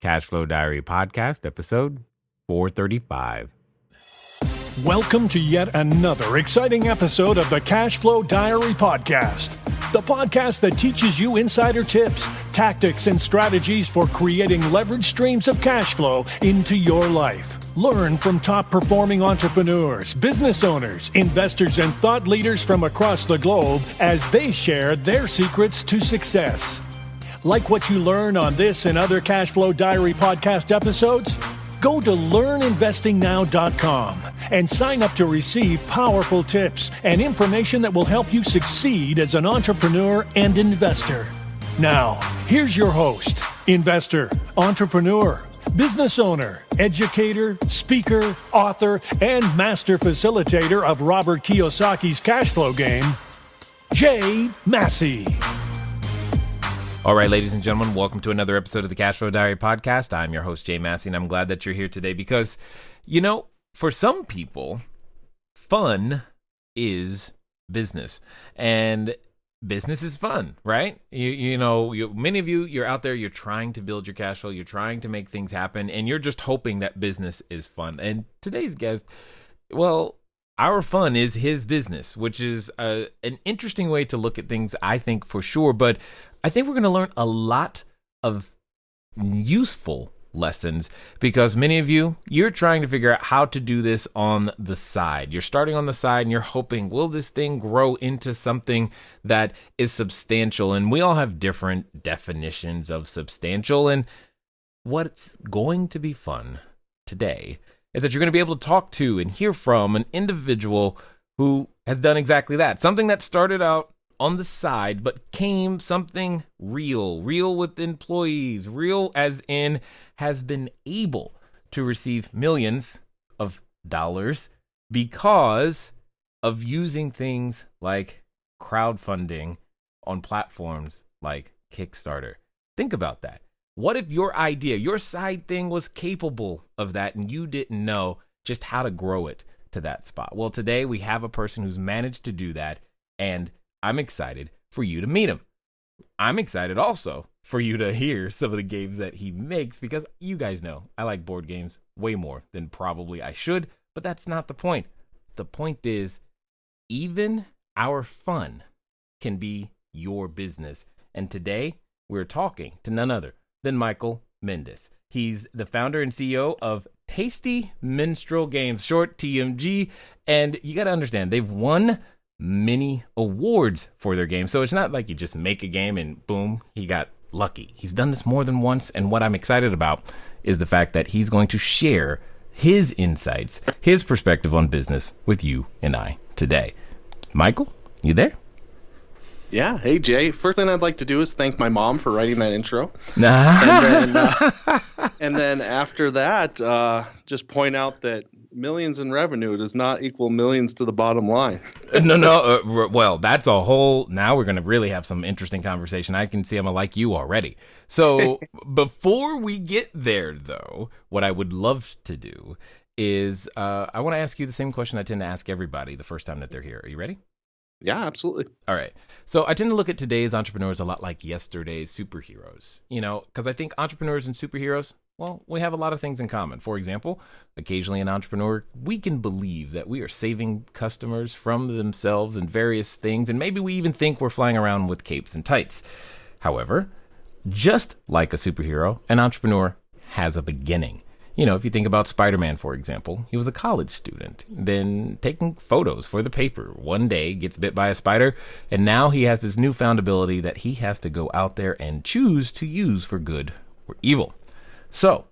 Cashflow Diary podcast, episode 435. Welcome to yet another exciting episode of the Cashflow Diary podcast, the podcast that teaches you insider tips, tactics, and strategies for creating leverage streams of cash flow into your life. Learn from top-performing entrepreneurs, business owners, investors, and thought leaders from across the globe as they share their secrets to success. Like what you learn on this and other Cashflow Diary podcast episodes? Go to learninvestingnow.com and sign up to receive powerful tips and information that will help you succeed as an entrepreneur and investor. Now, here's your host, investor, entrepreneur, business owner, educator, speaker, author, and master facilitator of Robert Kiyosaki's cash flow game, Jay Massey. All right, ladies and gentlemen, welcome to another episode of the Cashflow Diary podcast. I'm your host, Jay Massey, and I'm glad that you're here today because, for some people, fun is business, and business is fun, right? Many of you, you're out there, you're trying to build your cash flow, you're trying to make things happen, and you're just hoping that business is fun. And today's guest, our fun is his business, which is an interesting way to look at things, I think, for sure. But I think we're going to learn a lot of useful lessons because many of you, you're trying to figure out how to do this on the side. You're starting on the side and you're hoping, will this thing grow into something that is substantial? And we all have different definitions of substantial. And what's going to be fun today is that you're going to be able to talk to and hear from an individual who has done exactly that. Something that started out on the side, but came something real with employees, real as in has been able to receive millions of dollars because of using things like crowdfunding on platforms like Kickstarter. Think about that. What if your idea, your side thing was capable of that and you didn't know just how to grow it to that spot? Well, today we have a person who's managed to do that, and I'm excited for you to meet him. I'm excited also for you to hear some of the games that he makes because you guys know I like board games way more than probably I should, but that's not the point. The point is even our fun can be your business. And today we're talking to none other than Michael Mendes. He's the founder and CEO of Tasty Minstrel Games, short TMG. And you got to understand, they've won many awards for their game. So it's not like you just make a game and boom, he got lucky. He's done this more than once. And what I'm excited about is the fact that he's going to share his insights, his perspective on business with you and I today. Michael, you there? Yeah. Hey, Jay. First thing I'd like to do is thank my mom for writing that intro. And then after that, just point out that millions in revenue does not equal millions to the bottom line. Well, that's a whole, now we're going to really have some interesting conversation. I can see I'm like you already. So before we get there, though, what I would love to do is I want to ask you the same question I tend to ask everybody the first time that they're here. Are you ready? Yeah, absolutely. All right. So I tend to look at today's entrepreneurs a lot like yesterday's superheroes, because I think entrepreneurs and superheroes, we have a lot of things in common. For example, occasionally an entrepreneur, we can believe that we are saving customers from themselves and various things, and maybe we even think we're flying around with capes and tights. However, just like a superhero, an entrepreneur has a beginning. If you think about Spider-Man, for example, he was a college student, then taking photos for the paper. One day gets bit by a spider, and now he has this newfound ability that he has to go out there and choose to use for good or evil. So,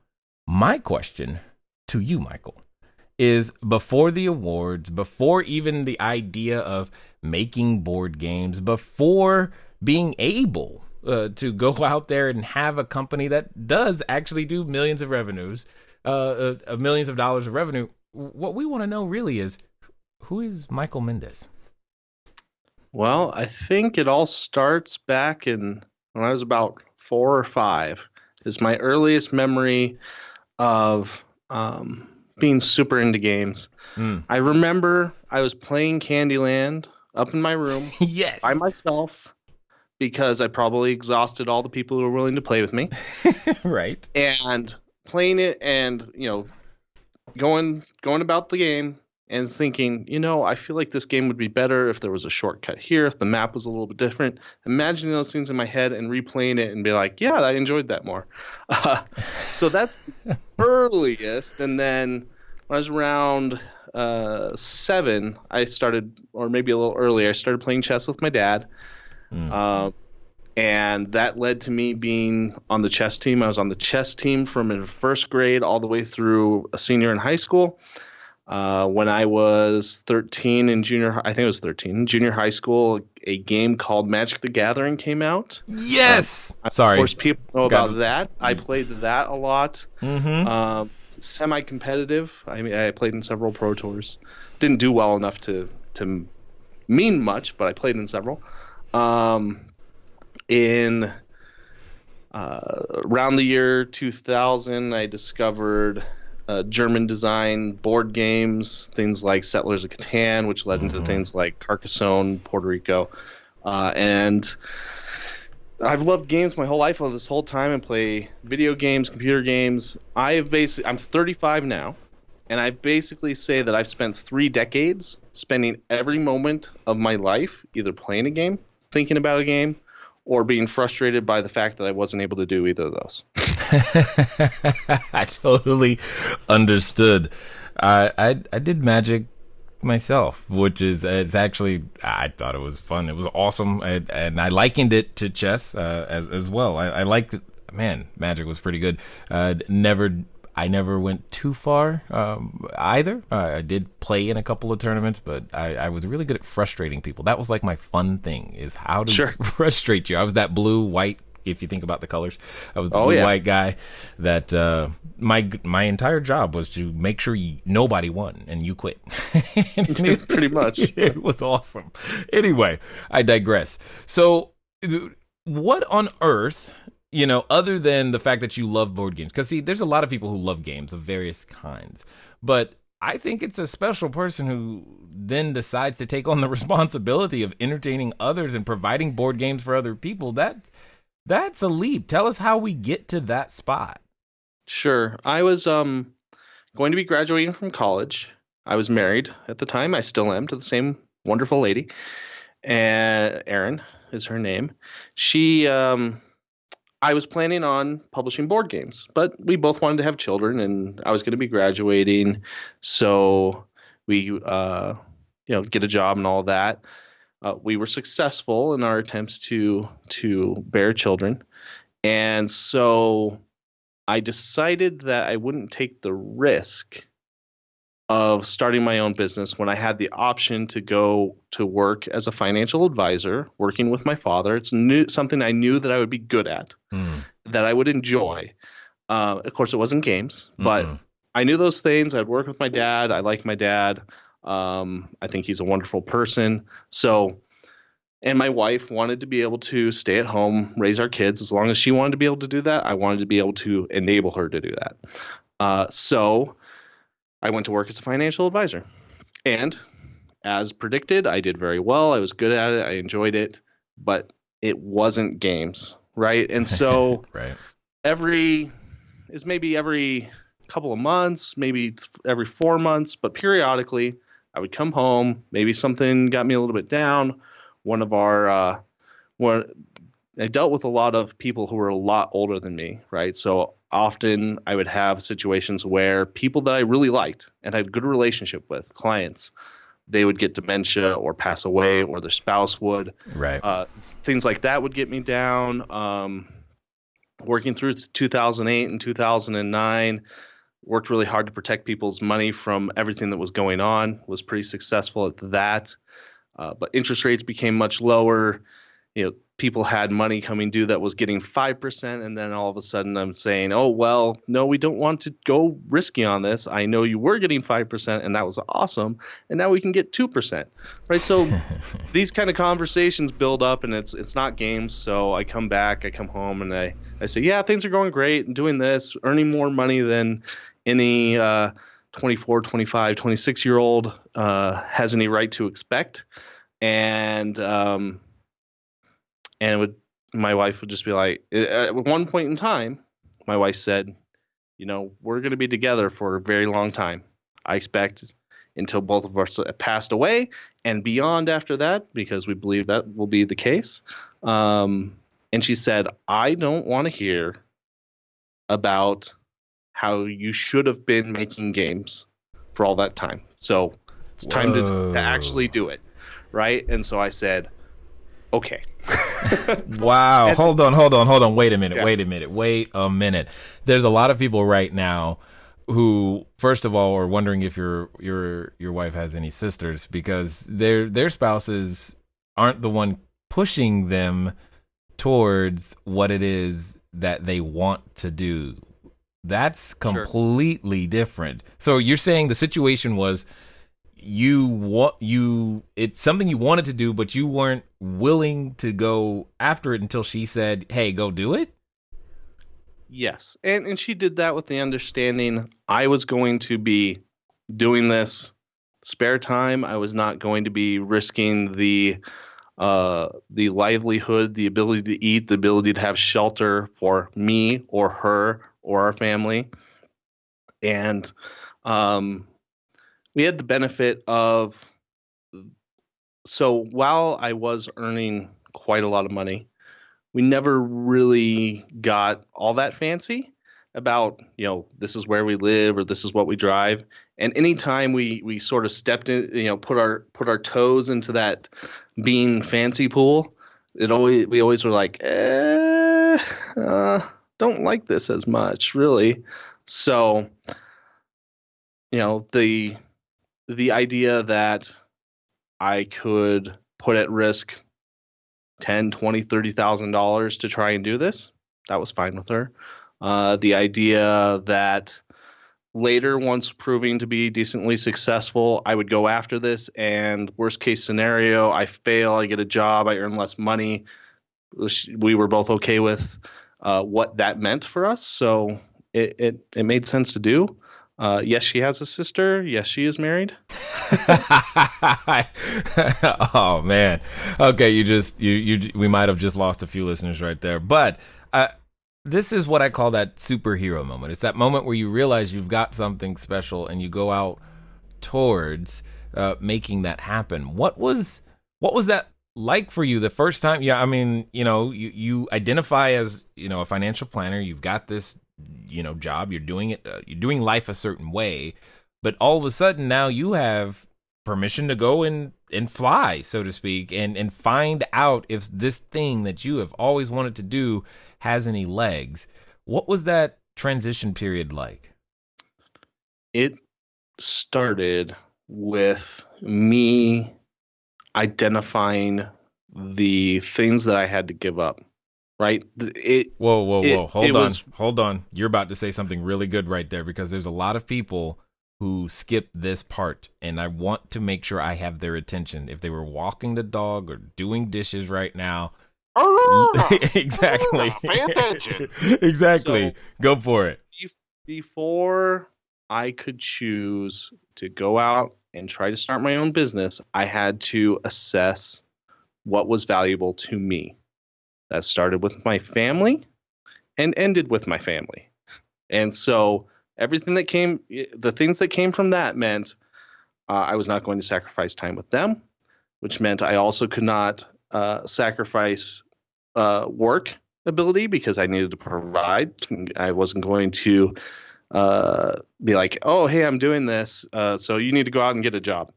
my question to you, Michael, is before the awards, before even the idea of making board games, before being able to go out there and have a company that does actually do millions of dollars of revenue, what we want to know really is, who is Michael Mendes? Well, I think it all starts back when I was about 4 or 5. Is my earliest memory of being super into games. I remember I was playing Candyland up in my room yes, by myself because I probably exhausted all the people who were willing to play with me. Right. And playing it and, going about the game and thinking, I feel like this game would be better if there was a shortcut here, if the map was a little bit different. Imagining those things in my head and replaying it and be like, yeah, I enjoyed that more. So that's the earliest. And then when I was around 7, I started, or maybe a little earlier, I started playing chess with my dad. And that led to me being on the chess team. I was on the chess team from in first grade all the way through a senior in high school. When I was 13 in junior high school, a game called Magic the Gathering came out. Yes. Sorry. Of course, people know about that. I played that a lot. Semi-competitive. I mean, I played in several Pro Tours. Didn't do well enough to mean much, but I played in several. In around the year 2000, I discovered German design board games, things like Settlers of Catan, which led into things like Carcassonne, Puerto Rico. And I've loved games my whole life. This whole time, and play video games, computer games. I'm 35 now, and I basically say that I've spent 3 decades spending every moment of my life either playing a game, thinking about a game, or being frustrated by the fact that I wasn't able to do either of those. I totally understood. I did Magic myself, which is it's actually, I thought it was fun. It was awesome, and I likened it to chess as well. I liked it. Man, Magic was pretty good. I never went too far either. I did play in a couple of tournaments, but I was really good at frustrating people. That was like my fun thing, is how to frustrate you. I was that blue-white, if you think about the colors. I was the blue-white guy that my entire job was to make sure nobody won and you quit. Pretty much. It was awesome. Anyway, I digress. So what on earth... other than the fact that you love board games, because see, there's a lot of people who love games of various kinds, but I think it's a special person who then decides to take on the responsibility of entertaining others and providing board games for other people. That's a leap. Tell us how we get to that spot. Sure. I was going to be graduating from college. I was married at the time. I still am, to the same wonderful lady. And Erin is her name. I was planning on publishing board games, but we both wanted to have children, and I was going to be graduating, so we, get a job and all that. We were successful in our attempts to bear children, and so I decided that I wouldn't take the risk of starting my own business when I had the option to go to work as a financial advisor, working with my father. It's something I knew that I would be good at, that I would enjoy. Of course, it wasn't games, but I knew those things. I'd work with my dad. I like my dad. I think he's a wonderful person. So, and my wife wanted to be able to stay at home, raise our kids. As long as she wanted to be able to do that, I wanted to be able to enable her to do that. So I went to work as a financial advisor, and as predicted, I did very well. I was good at it. I enjoyed it, but it wasn't games, right? And so every couple of months, maybe every 4 months, but periodically I would come home. Maybe something got me a little bit down. I dealt with a lot of people who were a lot older than me, right? So often I would have situations where people that I really liked and had a good relationship with, clients, they would get dementia or pass away, or their spouse would. Right. Things like that would get me down. Working through 2008 and 2009, worked really hard to protect people's money from everything that was going on, was pretty successful at that. But interest rates became much lower. People had money coming due that was getting 5%, and then all of a sudden I'm saying, oh, well, no, we don't want to go risky on this. I know you were getting 5%, and that was awesome, and now we can get 2%, right? So these kind of conversations build up, and it's not games. So I come home, and I say, yeah, things are going great, and doing this, earning more money than any 24, 25, 26-year-old has any right to expect. And And my wife would just be like, at one point in time, my wife said, we're going to be together for a very long time. I expect until both of us passed away and beyond after that, because we believe that will be the case. And she said, I don't want to hear about how you should have been making games for all that time. So it's time to actually do it. Right. And so I said, okay. Wow. Hold on. Wait a minute. There's a lot of people right now who, first of all, are wondering if your wife has any sisters, because their spouses aren't the one pushing them towards what it is that they want to do. That's completely different. So you're saying the situation was it's something you wanted to do, but you weren't willing to go after it until she said, "Hey, go do it." Yes. And she did that with the understanding I was going to be doing this spare time. I was not going to be risking the livelihood, the ability to eat, the ability to have shelter for me or her or our family. And we had the benefit of, so while I was earning quite a lot of money, we never really got all that fancy about, this is where we live or this is what we drive. And anytime we sort of stepped in, put our toes into that being fancy pool, we always were like, don't like this as much, really. So, the idea that I could put at risk $10,000, $20,000, $30,000 to try and do this, that was fine with her. The idea that later, once proving to be decently successful, I would go after this, and worst case scenario, I fail, I get a job, I earn less money. We were both okay with what that meant for us, so it made sense to do. Yes, she has a sister. Yes, she is married. Oh man. Okay, we might have just lost a few listeners right there. But this is what I call that superhero moment. It's that moment where you realize you've got something special and you go out towards making that happen. What was that like for you the first time? Yeah, I mean, you identify as, a financial planner. You've got this job, you're doing it, you're doing life a certain way, but all of a sudden now you have permission to go and fly, so to speak, and find out if this thing that you have always wanted to do has any legs. What was that transition period like? It started with me identifying the things that I had to give up. Right. Whoa. Hold on. You're about to say something really good right there, because there's a lot of people who skip this part, and I want to make sure I have their attention. If they were walking the dog or doing dishes right now. Exactly. Pay attention. Exactly. So, go for it. Before I could choose to go out and try to start my own business, I had to assess what was valuable to me. That started with my family and ended with my family. And so the things that came from that meant I was not going to sacrifice time with them, which meant I also could not sacrifice work ability, because I needed to provide. I wasn't going to be like, oh, hey, I'm doing this, so you need to go out and get a job.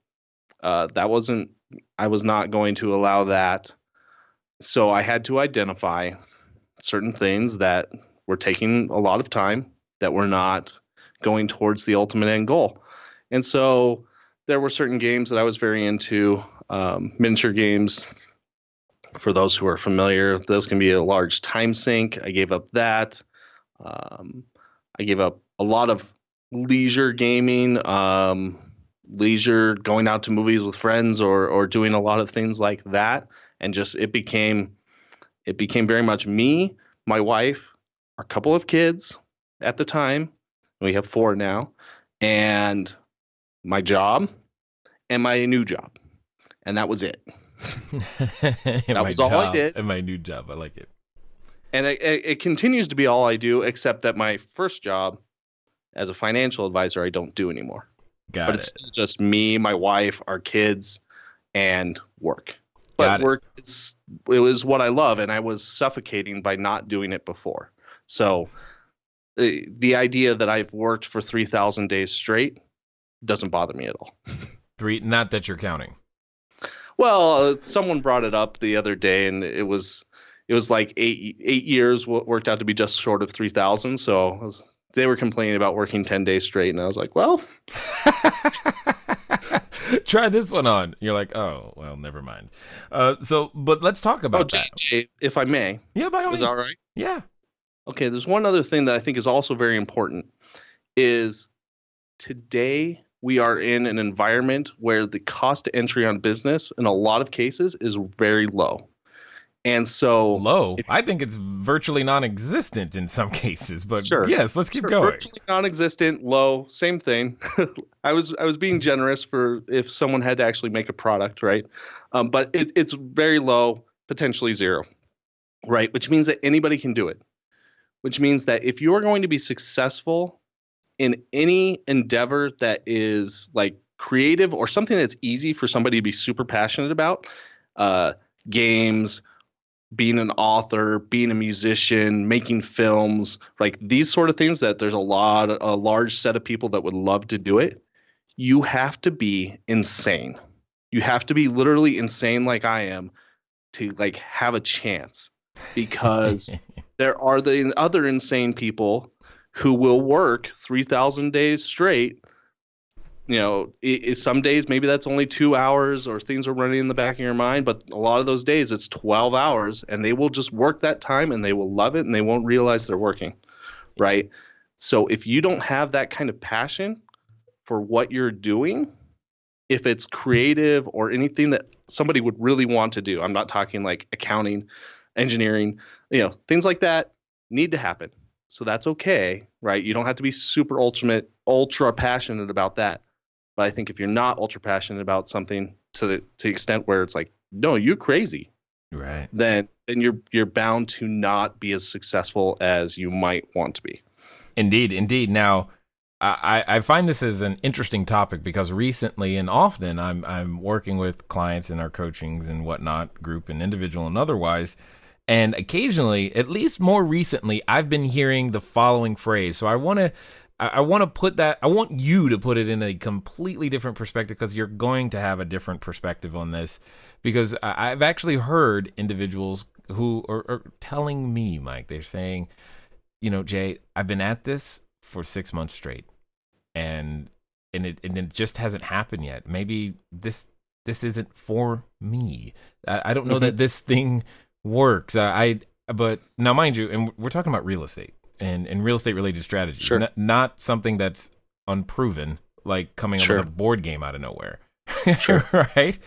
I was not going to allow that. So I had to identify certain things that were taking a lot of time, that were not going towards the ultimate end goal. And so there were certain games that I was very into, miniature games. For those who are familiar, those can be a large time sink. I gave up that. I gave up a lot of leisure gaming, leisure going out to movies with friends, or doing a lot of things like that. And just it became very much me, my wife, our couple of kids at the time. We have 4 now, and my job and my new job, and that was it. That was all I did. In my new job. I like it. And it continues to be all I do, except that my first job as a financial advisor, I don't do anymore. But it's still just me, my wife, our kids, and work. But work it was what I love, and I was suffocating by not doing it before. So the idea that I've worked for 3,000 days straight doesn't bother me at all. Not that you're counting. Well, someone brought it up the other day, and it was like 8 years worked out to be just short of 3,000. So they were complaining about working 10 days straight, and I was like, well. Try this one on. You're like, oh, well, never mind. But let's talk about that. JJ, if I may. Yeah, by all means. Is that all right? Yeah. Okay, there's one other thing that I think is also very important is today we are in an environment where the cost to entry on business in a lot of cases is very low. And so low. I think it's virtually non-existent in some cases, but sure, yes, let's keep going. Virtually non-existent, low, same thing. I was being generous for if someone had to actually make a product, right? But it's very low, potentially zero, right? Which means that anybody can do it. Which means that if you are going to be successful in any endeavor that is like creative or something that's easy for somebody to be super passionate about, games, being an author, being a musician, making films, like these sort of things that there's a large set of people that would love to do it. You have to be insane. You have to be literally insane like I am to like have a chance, because there are the other insane people who will work 3,000 days straight. You know, some days maybe that's only 2 hours or things are running in the back of your mind, but a lot of those days it's 12 hours and they will just work that time and they will love it and they won't realize they're working, right? So if you don't have that kind of passion for what you're doing, if it's creative or anything that somebody would really want to do, I'm not talking like accounting, engineering, things like that need to happen. So that's okay, right? You don't have to be super ultra passionate about that. But I think if you're not ultra passionate about something to the extent where it's like, no, you're crazy, right? Then you're bound to not be as successful as you might want to be. Indeed. Now, I find this as an interesting topic because recently and often I'm working with clients in our coachings and whatnot, group and individual and otherwise. And occasionally, at least more recently, I've been hearing the following phrase. So I want you to put it in a completely different perspective because you're going to have a different perspective on this. Because I've actually heard individuals who are telling me, Mike, they're saying, Jay, I've been at this for 6 months straight, and it just hasn't happened yet. Maybe this isn't for me. I don't know that this thing works. But now, mind you, and we're talking about real estate and real estate related strategies, sure. Not something that's unproven, like coming up with a board game out of nowhere, sure. Right?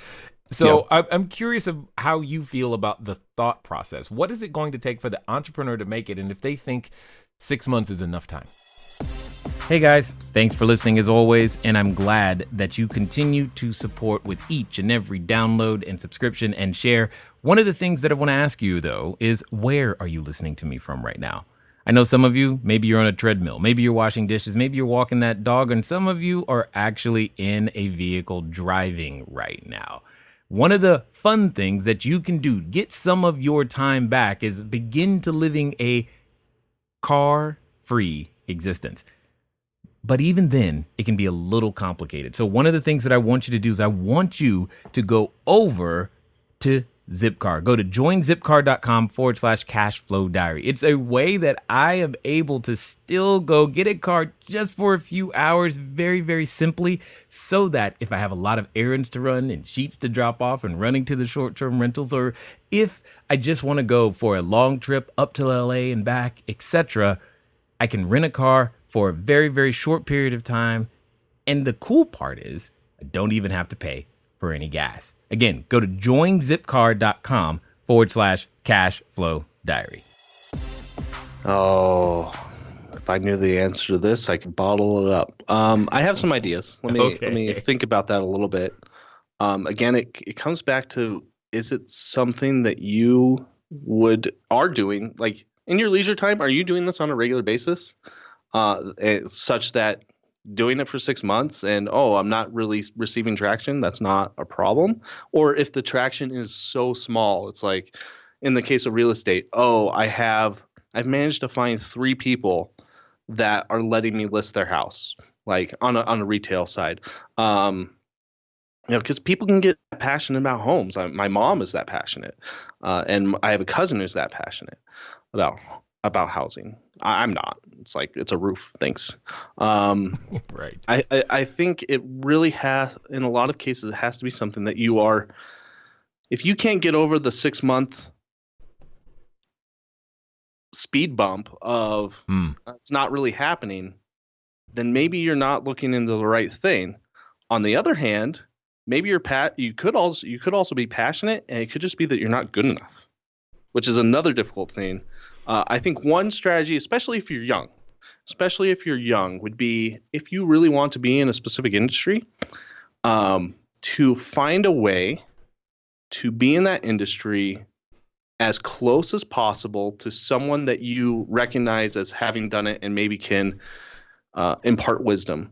So I'm curious of how you feel about the thought process. What is it going to take for the entrepreneur to make it? And if they think 6 months is enough time. Hey guys, thanks for listening as always, and I'm glad that you continue to support with each and every download and subscription and share. One of the things that I want to ask you though is, where are you listening to me from right now? I know some of you, maybe you're on a treadmill, maybe you're washing dishes, maybe you're walking that dog, and some of you are actually in a vehicle driving right now. One of the fun things that you can do, get some of your time back, is begin to living a car-free existence. But even then, it can be a little complicated. So one of the things that I want you to do is I want you to go over to Zipcar. Go to joinzipcar.com/cashflow diary. It's a way that I am able to still go get a car just for a few hours, very, very simply, so that if I have a lot of errands to run and sheets to drop off and running to the short-term rentals, or if I just want to go for a long trip up to LA and back, etc., I can rent a car for a very, very short period of time. And the cool part is I don't even have to pay for any gas. Again, go to joinzipcar.com/cashflow diary. Oh, if I knew the answer to this, I could bottle it up. I have some ideas. Let me think about that a little bit. Again, it comes back to is it something that you are doing like in your leisure time? Are you doing this on a regular basis? Such that doing it for 6 months and I'm not really receiving traction, that's not a problem. Or if the traction is so small, it's like in the case of real estate, I've managed to find 3 people that are letting me list their house, like on a retail side. Because people can get passionate about homes. My mom is that passionate, and I have a cousin who's that passionate about housing. I'm not. It's like it's a roof. Thanks. Right. I think it really has, in a lot of cases, it has to be something that you are. If you can't get over the 6-month speed bump of it's not really happening, then maybe you're not looking into the right thing. On the other hand, maybe you could also be passionate, and it could just be that you're not good enough, which is another difficult thing. I think one strategy, especially if you're young, would be if you really want to be in a specific industry, to find a way to be in that industry as close as possible to someone that you recognize as having done it and maybe can impart wisdom.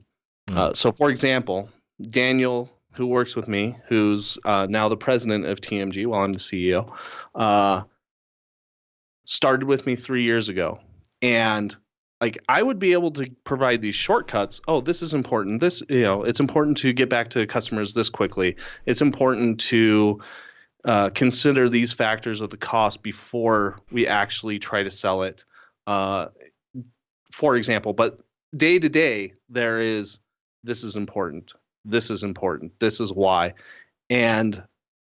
So, for example, Daniel, who works with me, who's now the president of TMG while I'm the CEO, started with me 3 years ago. And like I would be able to provide these shortcuts. Oh, this is important. It's important to get back to customers this quickly. It's important to consider these factors of the cost before we actually try to sell it, for example. But day to day, this is important. This is important. This is why. And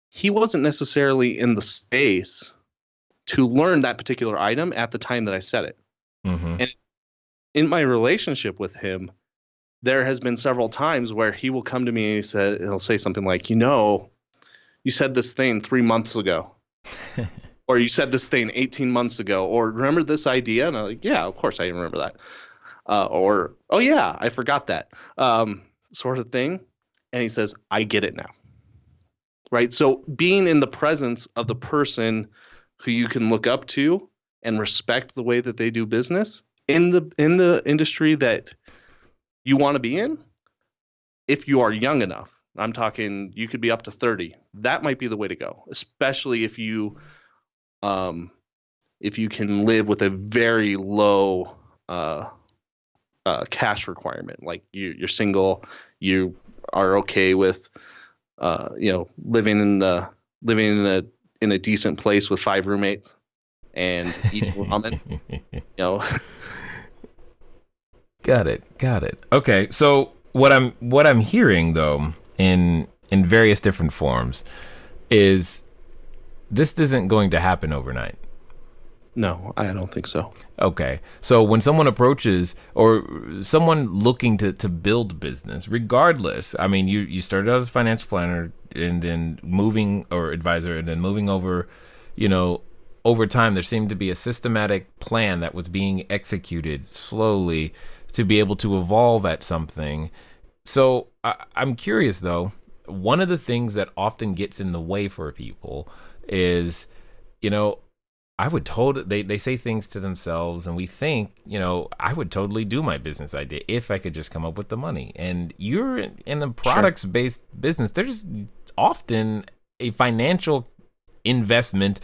he wasn't necessarily in the space to learn that particular item at the time that I said it. Mm-hmm. And in my relationship with him, there has been several times where he will come to me and he'll say something like, you said this thing 3 months ago, or you said this thing 18 months ago, or remember this idea? And I'm like, yeah, of course I remember that. Or, oh yeah, I forgot that, sort of thing. And he says, I get it now. Right. So being in the presence of the person who you can look up to and respect the way that they do business in the industry that you want to be in, if you are young enough. I'm talking you could be up to 30. That might be the way to go, especially if you can live with a very low cash requirement. Like you're single, you are okay with living in a decent place with 5 roommates and eating ramen. Got it. Okay, so what I'm hearing though in various different forms is this isn't going to happen overnight. No, I don't think so. Okay. So when someone approaches or someone looking to build business, regardless, I mean, you started out as a financial planner and then advisor and then moving over, over time, there seemed to be a systematic plan that was being executed slowly to be able to evolve at something. So I'm curious, though, one of the things that often gets in the way for people is, they say things to themselves and we think, I would totally do my business idea if I could just come up with the money. And you're in the products-based business. There's often a financial investment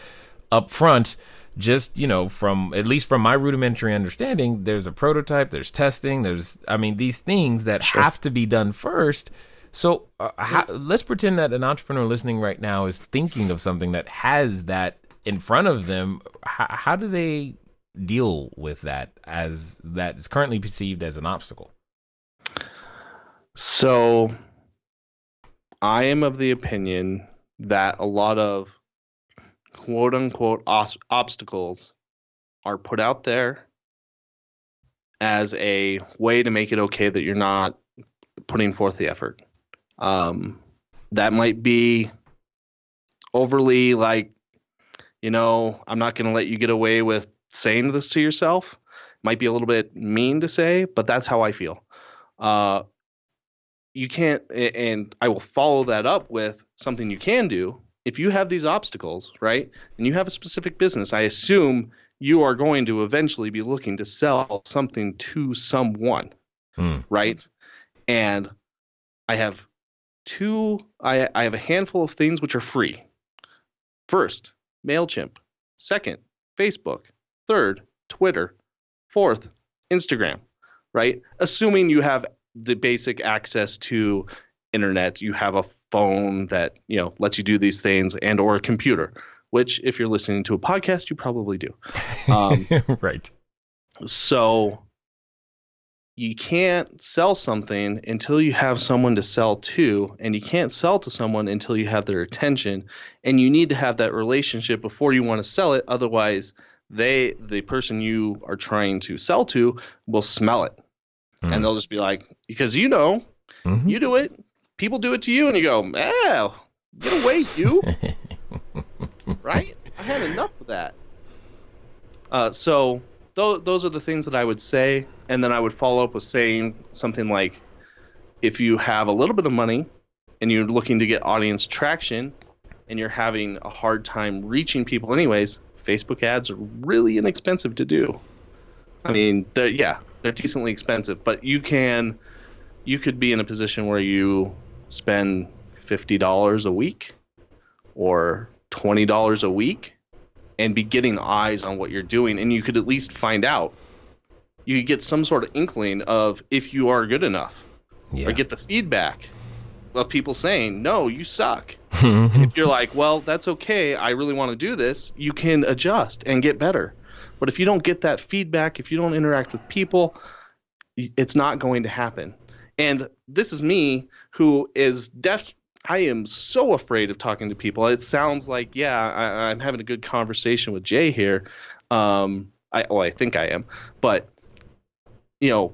up front. Just, from my rudimentary understanding, there's a prototype, there's testing, these things that have to be done first. So let's pretend that an entrepreneur listening right now is thinking of something that has that in front of them. How do they deal with that as that is currently perceived as an obstacle? So I am of the opinion that a lot of quote unquote obstacles are put out there as a way to make it okay that you're not putting forth the effort. That might be overly like, I'm not going to let you get away with saying this to yourself. Might be a little bit mean to say, but that's how I feel. You can't, and I will follow that up with something you can do if you have these obstacles, right, and you have a specific business, I assume you are going to eventually be looking to sell something to someone, right? And I have I have a handful of things which are free. First, MailChimp. Second, Facebook. Third, Twitter. Fourth, Instagram, right? Assuming you have the basic access to internet, you have a phone that, lets you do these things, and or a computer, which if you're listening to a podcast, you probably do. Right. So you can't sell something until you have someone to sell to, and you can't sell to someone until you have their attention, and you need to have that relationship before you want to sell it. Otherwise, the person you are trying to sell to will smell it, and they'll just be like, because you do it, people do it to you, and you go, oh, get away, you. Right? I had enough of that. So those are the things that I would say, and then I would follow up with saying something like, if you have a little bit of money and you're looking to get audience traction and you're having a hard time reaching people anyways, Facebook ads are really inexpensive to do. I mean, they're decently expensive, but you could be in a position where you spend $50 a week or $20 a week and be getting eyes on what you're doing, and you could at least find out. You could get some sort of inkling of if you are good enough, or get the feedback of people saying, no, you suck. If you're like, well, that's okay, I really want to do this, you can adjust and get better. But if you don't get that feedback, if you don't interact with people, it's not going to happen. And this is me, who is I am so afraid of talking to people. It sounds like, I'm having a good conversation with Jay here. I think I am. But, I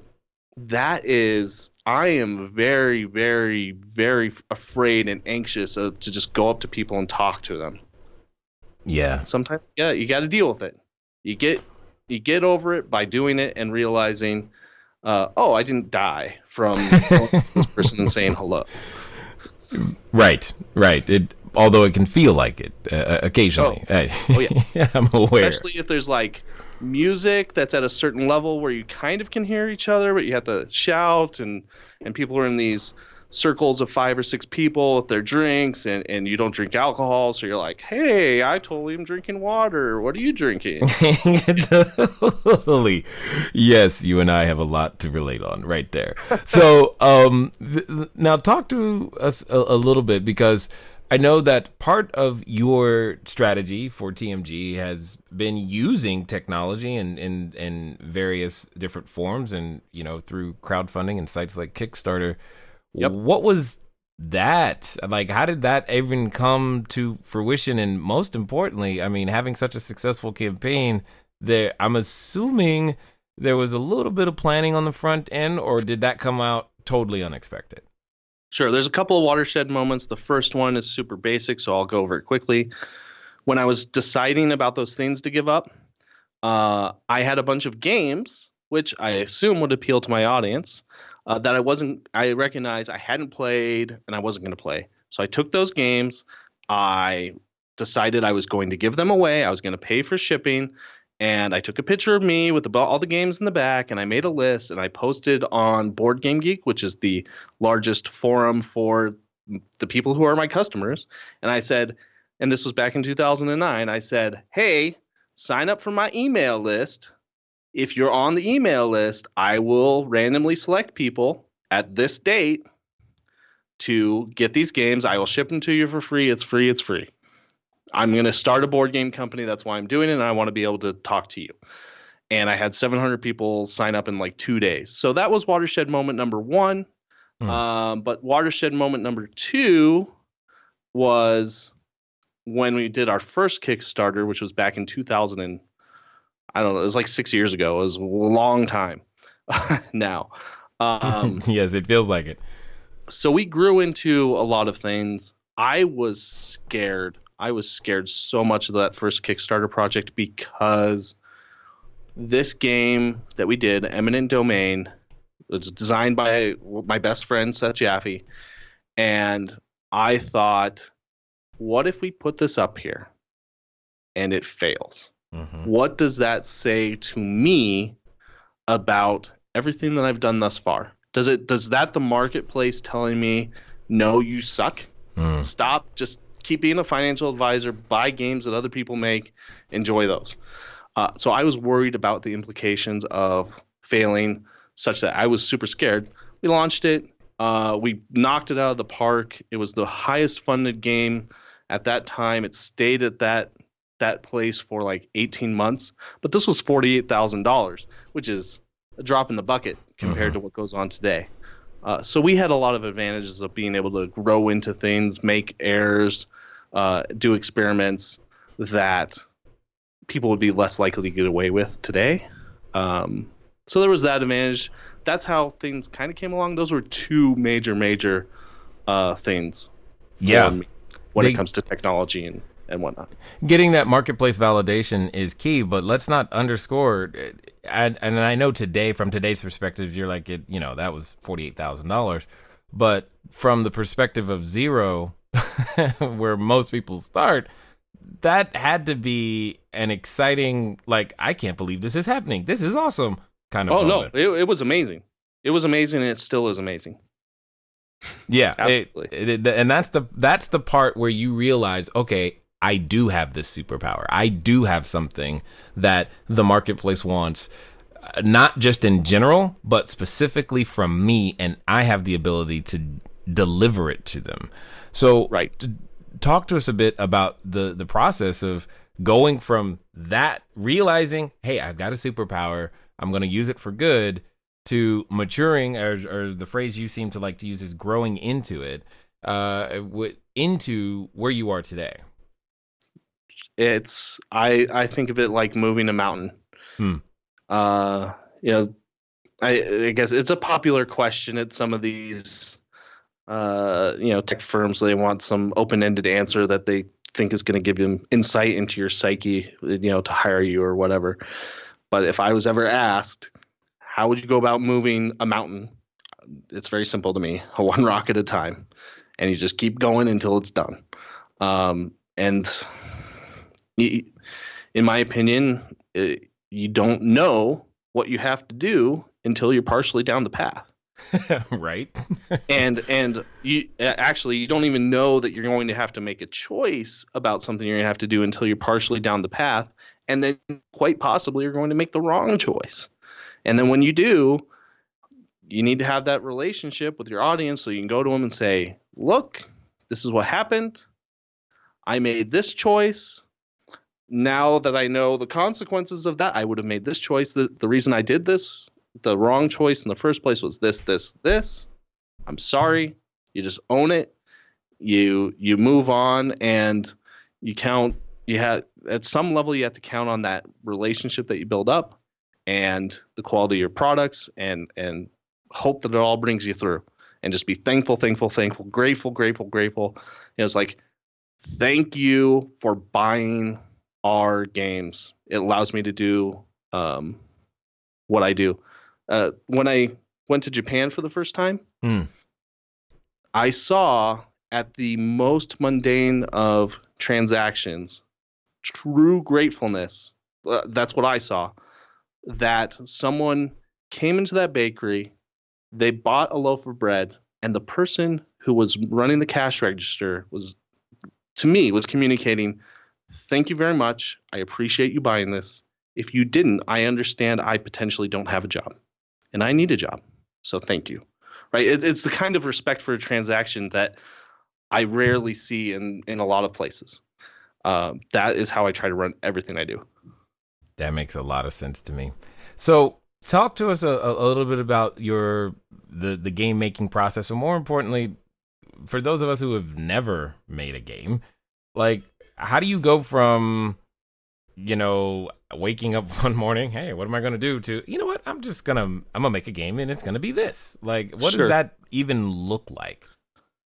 am very, very, very afraid and anxious to just go up to people and talk to them. Yeah. Sometimes, you got to deal with it. You get over it by doing it and realizing, I didn't die from this person and saying hello. Right. Although it can feel like it occasionally. Yeah. I'm aware. Especially if there's like music that's at a certain level where you kind of can hear each other, but you have to shout, and people are in these circles of 5 or 6 people with their drinks, and you don't drink alcohol, so you're like, hey, I totally am drinking water. What are you drinking? Totally. Yes, you and I have a lot to relate on right there. So now talk to us a little bit, because I know that part of your strategy for TMG has been using technology in various different forms, and through crowdfunding and sites like Kickstarter. Yep. What was that like? How did that even come to fruition? And most importantly, I mean, having such a successful campaign, I'm assuming there was a little bit of planning on the front end, or did that come out totally unexpected? Sure. There's a couple of watershed moments. The first one is super basic, so I'll go over it quickly. When I was deciding about those things to give up, I had a bunch of games, which I assume would appeal to my audience, that I recognized I hadn't played and I wasn't going to play. So I took those games. I decided I was going to give them away. I was going to pay for shipping. And I took a picture of me with all the games in the back, and I made a list, and I posted on Board Game Geek, which is the largest forum for the people who are my customers. And I said, and this was back in 2009, I said, hey, sign up for my email list. If you're on the email list, I will randomly select people at this date to get these games. I will ship them to you for free. It's free. It's free. I'm going to start a board game company. That's why I'm doing it, and I want to be able to talk to you. And I had 700 people sign up in like 2 days. So that was watershed moment number 1. But watershed moment number 2 was when we did our first Kickstarter, which was back in 2000 and I don't know, it was like 6 years ago. It was a long time now. Yes, it feels like it. So we grew into a lot of things. I was scared. I was scared so much of that first Kickstarter project, because this game that we did, Eminent Domain, was designed by my best friend, Seth Jaffe. And I thought, what if we put this up here and it fails? Mm-hmm. What does that say to me about everything that I've done thus far? Does that the marketplace telling me, no, you suck? Stop, just keep being a financial advisor, buy games that other people make, enjoy those. So I was worried about the implications of failing, such that I was super scared. We launched it. We knocked it out of the park. It was the highest funded game at that time. It stayed at that place for like 18 months. But this was $48,000, which is a drop in the bucket compared to what goes on today. So we had a lot of advantages of being able to grow into things, make errors, do experiments that people would be less likely to get away with today. So there was that advantage. That's how things kind of came along. Those were two major things. Yeah. For me when it comes to technology and whatnot. Getting that marketplace validation is key, but let's not underscore. And I know today, from today's perspective, you're like, that was $48,000. But from the perspective of zero, where most people start, that had to be an exciting, like, I can't believe this is happening. This is awesome kind of moment. No, it was amazing. It was amazing, and it still is amazing. Yeah, absolutely. And that's the part where you realize, okay, I do have this superpower. I do have something that the marketplace wants, not just in general, but specifically from me, and I have the ability to deliver it to them. So, right. Talk to us a bit about the process of going from that, realizing, hey, I've got a superpower, I'm going to use it for good, to maturing, or the phrase you seem to like to use is growing into it, into where you are today. I think of it like moving a mountain. I guess it's a popular question at some of these tech firms. They want some open-ended answer that they think is going to give them insight into your psyche, to hire you or whatever. But if I was ever asked, how would you go about moving a mountain? It's very simple to me, one rock at a time, and you just keep going until it's done. And in my opinion, you don't know what you have to do until you're partially down the path. Right. and you don't even know that you're going to have to make a choice about something you're going to have to do until you're partially down the path. And then quite possibly you're going to make the wrong choice. And then when you do, you need to have that relationship with your audience so you can go to them and say, look, this is what happened. I made this choice. Now that I know the consequences of that, I would have made this choice. The reason I did this, the wrong choice in the first place was this. I'm sorry. You just own it. You move on, and you count. You have, at some level, you have to count on that relationship that you build up and the quality of your products, and hope that it all brings you through, and just be thankful, grateful. It's like, thank you for buying our games. It allows me to do what I do. When I went to Japan for the first time, I saw at the most mundane of transactions true gratefulness. That's what I saw. That someone came into that bakery, they bought a loaf of bread, and the person who was running the cash register was communicating, thank you very much. I appreciate you buying this. If you didn't, I understand I potentially don't have a job and I need a job. So thank you. Right. It's the kind of respect for a transaction that I rarely see in a lot of places. That is how I try to run everything I do. That makes a lot of sense to me. So talk to us a little bit about the game making process, and more importantly, for those of us who have never made a game, like, how do you go from, waking up one morning, hey, what am I going to do, to, you know what, I'm going to make a game and it's going to be this. Like, what does that even look like?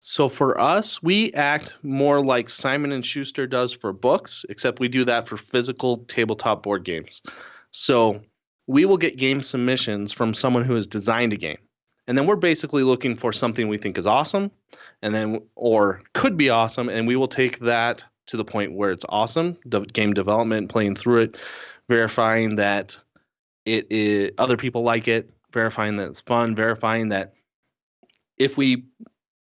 So for us, we act more like Simon & Schuster does for books, except we do that for physical tabletop board games. So we will get game submissions from someone who has designed a game. And then we're basically looking for something we think is awesome, and then or could be awesome, and we will take that to the point where it's awesome. The game development, playing through it, verifying that it is other people like it, verifying that it's fun, verifying that if we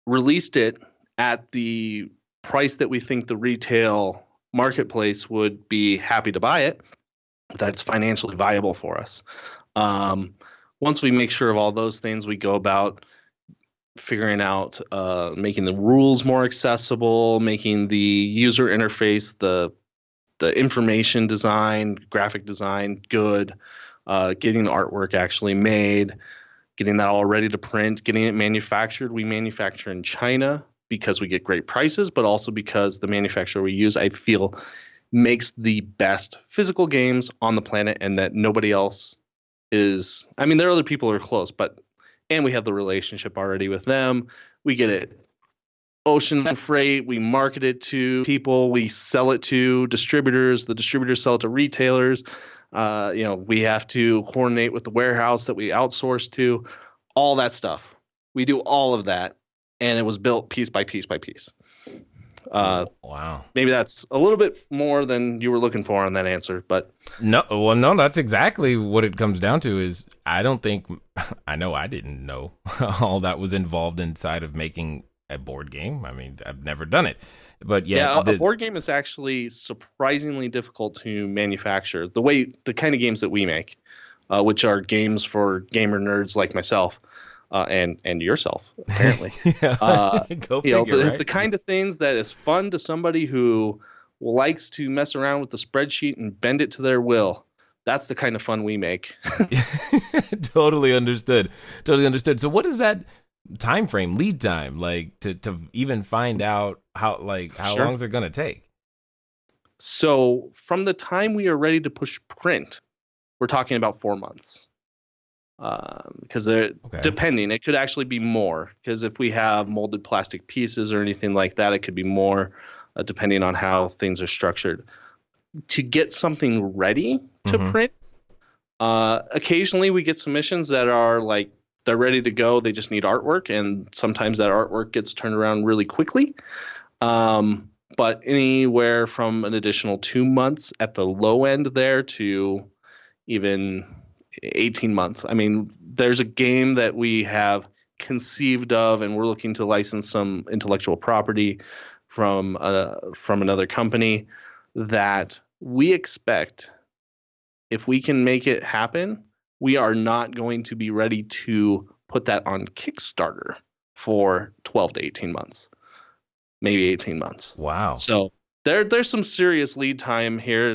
released it at the price that we think the retail marketplace would be happy to buy it, that's financially viable for us. Once we make sure of all those things, we go about figuring out making the rules more accessible, making the user interface, the information design, graphic design good, getting the artwork actually made, getting that all ready to print, getting it manufactured. We manufacture in China because we get great prices, but also because the manufacturer we use, I feel, makes the best physical games on the planet, and that nobody else is. I mean, there are other people who are close, and we have the relationship already with them. We get it ocean freight, we market it to people, we sell it to distributors, the distributors sell it to retailers. We have to coordinate with the warehouse that we outsource to, all that stuff. We do all of that, and it was built piece by piece by piece. Wow. Maybe that's a little bit more than you were looking for on that answer, but no, that's exactly what it comes down to. Is I know I didn't know all that was involved inside of making a board game. I mean, I've never done it, but a board game is actually surprisingly difficult to manufacture. The kind of games that we make, which are games for gamer nerds like myself, and yourself, apparently. Go figure, right? The kind of things that is fun to somebody who likes to mess around with the spreadsheet and bend it to their will. That's the kind of fun we make. Totally understood. So what is that time frame, lead time, like to even find out how Sure. long is it going to take? So from the time we are ready to push print, we're talking about 4 months. Because depending, it could actually be more. Because if we have molded plastic pieces or anything like that, it could be more, depending on how things are structured. To get something ready to print, occasionally we get submissions that are like they're ready to go. They just need artwork, and sometimes that artwork gets turned around really quickly. But anywhere from an additional 2 months at the low end there to even 18 months. I mean, there's a game that we have conceived of, and we're looking to license some intellectual property from another company that we expect, if we can make it happen, we are not going to be ready to put that on Kickstarter for 12 to 18 months, maybe 18 months. Wow. So there's some serious lead time here,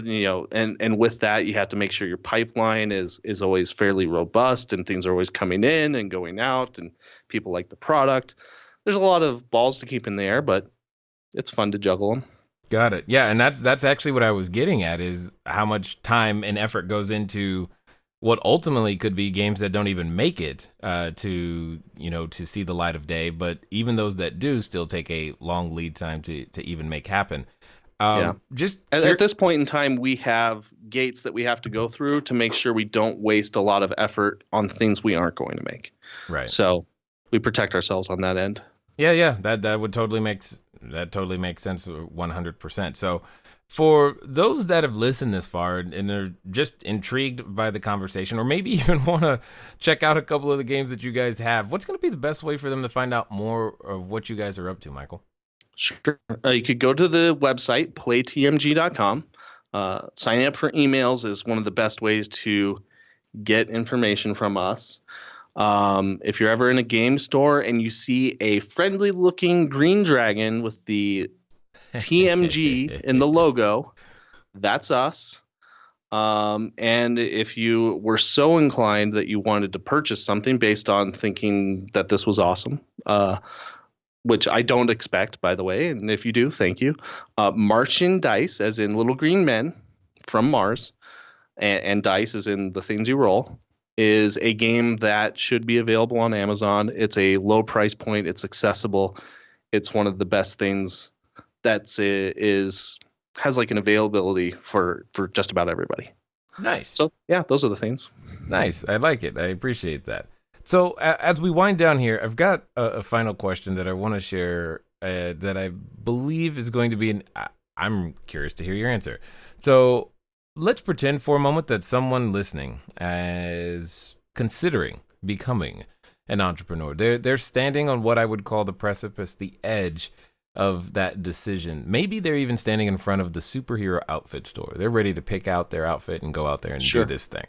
and with that, you have to make sure your pipeline is always fairly robust, and things are always coming in and going out, and people like the product. There's a lot of balls to keep in the air, but it's fun to juggle them. Got it. Yeah, and that's actually what I was getting at, is how much time and effort goes into what ultimately could be games that don't even make it to see the light of day, but even those that do still take a long lead time to even make happen. Just at this point in time, we have gates that we have to go through to make sure we don't waste a lot of effort on things we aren't going to make. Right. So we protect ourselves on that end. Yeah. That would totally makes sense 100%. So for those that have listened this far and are just intrigued by the conversation, or maybe even want to check out a couple of the games that you guys have, what's going to be the best way for them to find out more of what you guys are up to, Michael? Sure. You could go to the website, playtmg.com. Signing up for emails is one of the best ways to get information from us. If you're ever in a game store and you see a friendly-looking green dragon with the TMG in the logo, that's us. And if you were so inclined that you wanted to purchase something based on thinking that this was awesome, which I don't expect, by the way, and if you do, thank you. Martian Dice, as in little green men from Mars, and dice as in the things you roll, is a game that should be available on Amazon. It's a low price point. It's accessible. It's one of the best things that has like an availability for just about everybody. Nice. So yeah, those are the things. Nice. I like it. I appreciate that. So as we wind down here, I've got a final question that I want to share that I believe is going to be I'm curious to hear your answer. So let's pretend for a moment that someone listening is considering becoming an entrepreneur. They're standing on what I would call the precipice, the edge of that decision. Maybe they're even standing in front of the superhero outfit store. They're ready to pick out their outfit and go out there and do this thing.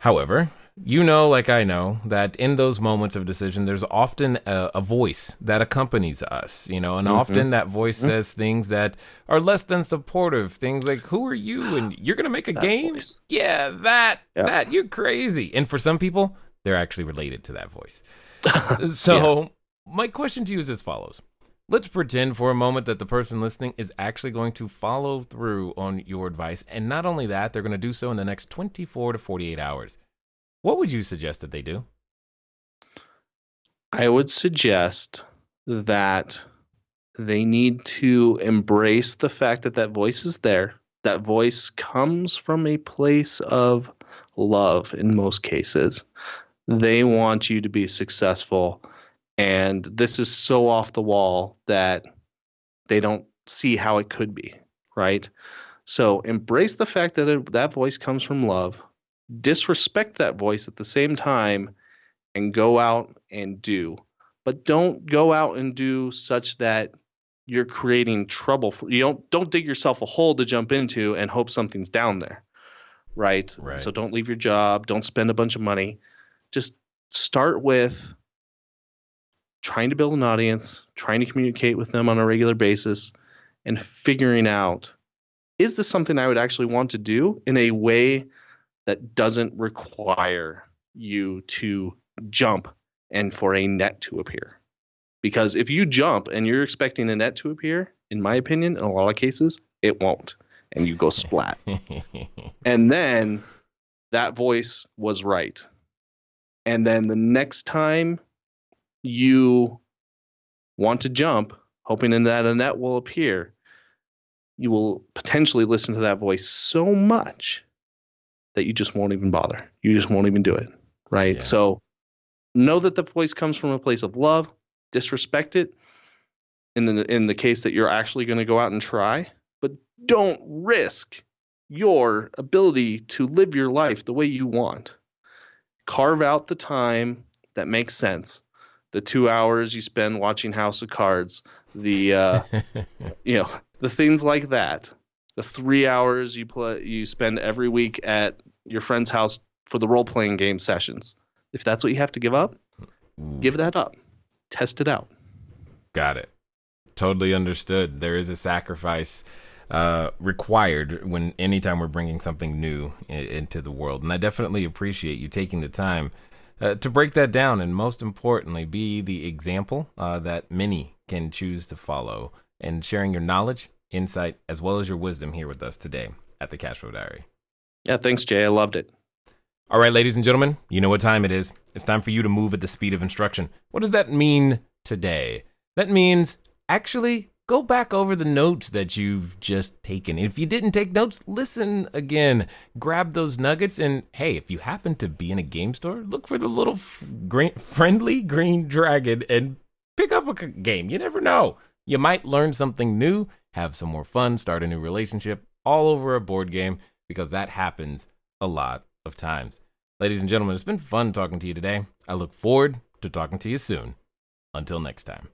However, you know, like I know, that in those moments of decision, there's often a voice that accompanies us, and often that voice says things that are less than supportive. Things like, who are you? And you're going to make a game? Voice. Yeah, that, you're crazy. And for some people, they're actually related to that voice. So my question to you is as follows. Let's pretend for a moment that the person listening is actually going to follow through on your advice. And not only that, they're going to do so in the next 24 to 48 hours. What would you suggest that they do? I would suggest that they need to embrace the fact that that voice is there. That voice comes from a place of love in most cases. They want you to be successful. And this is so off the wall that they don't see how it could be, right? So embrace the fact that that voice comes from love. Disrespect that voice at the same time and go out and do. But don't go out and do such that you're creating trouble. Don't dig yourself a hole to jump into and hope something's down there, right? So don't leave your job. Don't spend a bunch of money. Just start with trying to build an audience, trying to communicate with them on a regular basis, and figuring out, is this something I would actually want to do in a way that doesn't require you to jump and for a net to appear? Because if you jump and you're expecting a net to appear, in my opinion, in a lot of cases, it won't. And you go splat. And then that voice was right. And then the next time you want to jump, hoping that a net will appear, you will potentially listen to that voice so much that you just won't even bother. You just won't even do it, right? Yeah. So know that the voice comes from a place of love. Disrespect it in the case that you're actually going to go out and try, but don't risk your ability to live your life the way you want. Carve out the time that makes sense. The 2 hours you spend watching House of Cards, the the things like that. The 3 hours you spend every week at your friend's house for the role-playing game sessions. If that's what you have to give up, give that up. Test it out. Got it. Totally understood. There is a sacrifice required anytime we're bringing something new into the world. And I definitely appreciate you taking the time to break that down, and most importantly, be the example that many can choose to follow, and sharing your knowledge, insight, as well as your wisdom here with us today at the Cashflow Diary. Yeah, thanks, Jay. I loved it. All right, ladies and gentlemen, you know what time it is. It's time for you to move at the speed of instruction. What does that mean today? That means actually go back over the notes that you've just taken. If you didn't take notes, listen again. Grab those nuggets, and hey, if you happen to be in a game store, look for the little friendly green dragon and pick up a game. You never know. You might learn something new, have some more fun, start a new relationship, all over a board game, because that happens a lot of times. Ladies and gentlemen, it's been fun talking to you today. I look forward to talking to you soon. Until next time.